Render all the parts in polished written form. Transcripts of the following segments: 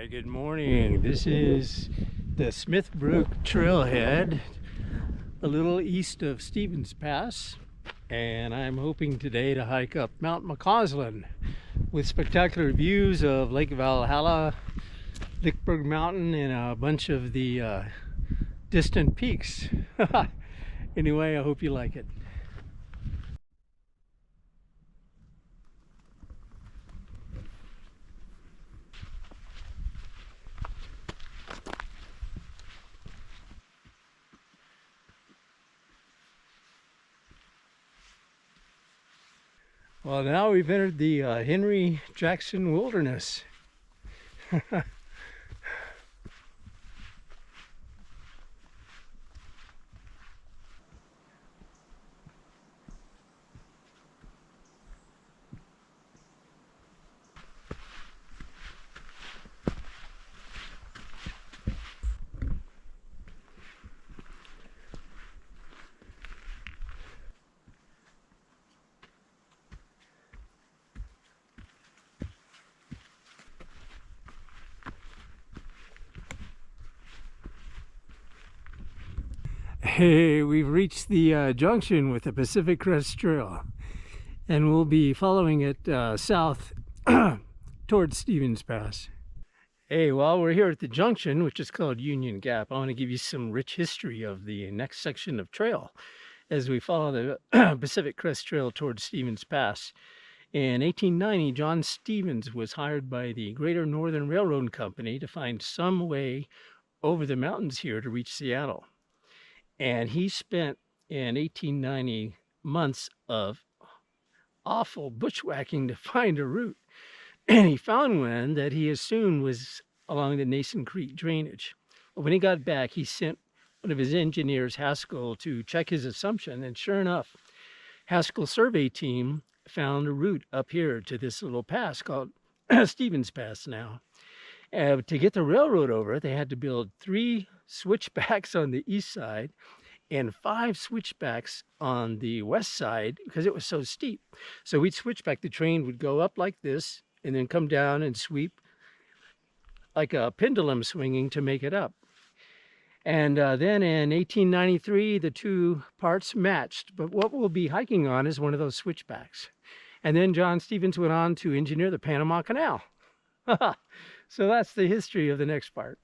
Hi, good morning. This is the Smith Brook Trailhead, a little east of Stevens Pass, and I'm hoping today to hike up Mt McCausland with spectacular views of Lake Valhalla, Lickberg Mountain, and a bunch of the distant peaks. Anyway, I hope you like it. Well, now we've entered the Henry Jackson Wilderness. Hey, we've reached the junction with the Pacific Crest Trail, and we'll be following it south towards Stevens Pass. Hey, while we're here at the junction, which is called Union Gap, I want to give you some rich history of the next section of trail as we follow the Pacific Crest Trail towards Stevens Pass. In 1890, John Stevens was hired by the Greater Northern Railroad Company to find some way over the mountains here to reach Seattle. And he spent in 1890 months of awful bushwhacking to find a route. And he found one that he assumed was along the Nason Creek drainage. But when he got back, he sent one of his engineers, Haskell, to check his assumption. And sure enough, Haskell's survey team found a route up here to this little pass called Stevens Pass now. To get the railroad over, they had to build 3 switchbacks on the east side and 5 switchbacks on the west side because it was so steep. So we'd switch back, the train would go up like this and then come down and sweep like a pendulum swinging to make it up. And then in 1893, the 2 parts matched. But what we'll be hiking on is one of those switchbacks. And then John Stevens went on to engineer the Panama Canal. So that's the history of the next part.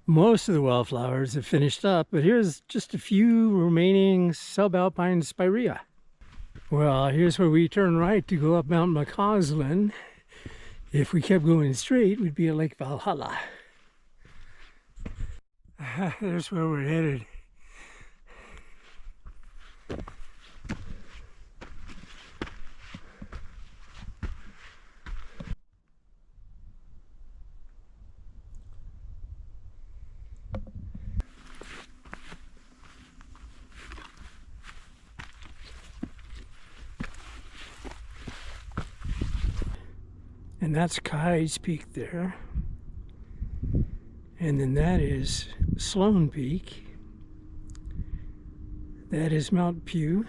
Most of the wildflowers have finished up, but here's just a few remaining subalpine spirea. Well, here's where we turn right to go up Mt McCausland. If we kept going straight, we'd be at Lake Valhalla. There's where we're headed. And that's Kai's Peak there. And then that is Sloan Peak. That is Mount Pugh.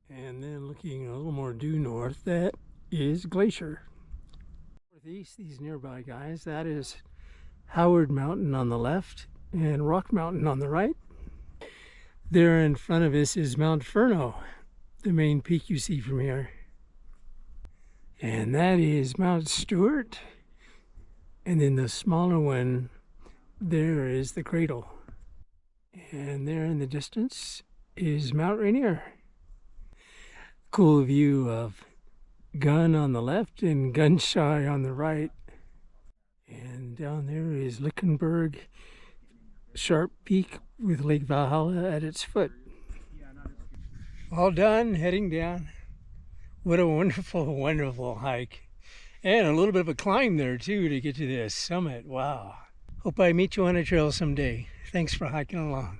And then looking a little more due north, that is Glacier. Northeast, these nearby guys, that is Howard Mountain on the left and Rock Mountain on the right. There in front of us is Mount Furneaux, the main peak you see from here. And that is Mount Stewart. And then the smaller one, there is the Cradle. And there in the distance is Mount Rainier. Cool view of Gun on the left and Gun Shy on the right. And down there is Lickenberg Sharp Peak with Lake Valhalla at its foot. All done, heading down. What a wonderful, wonderful hike. And a little bit of a climb there too to get to the summit. Wow. Hope I meet you on a trail someday. Thanks for hiking along.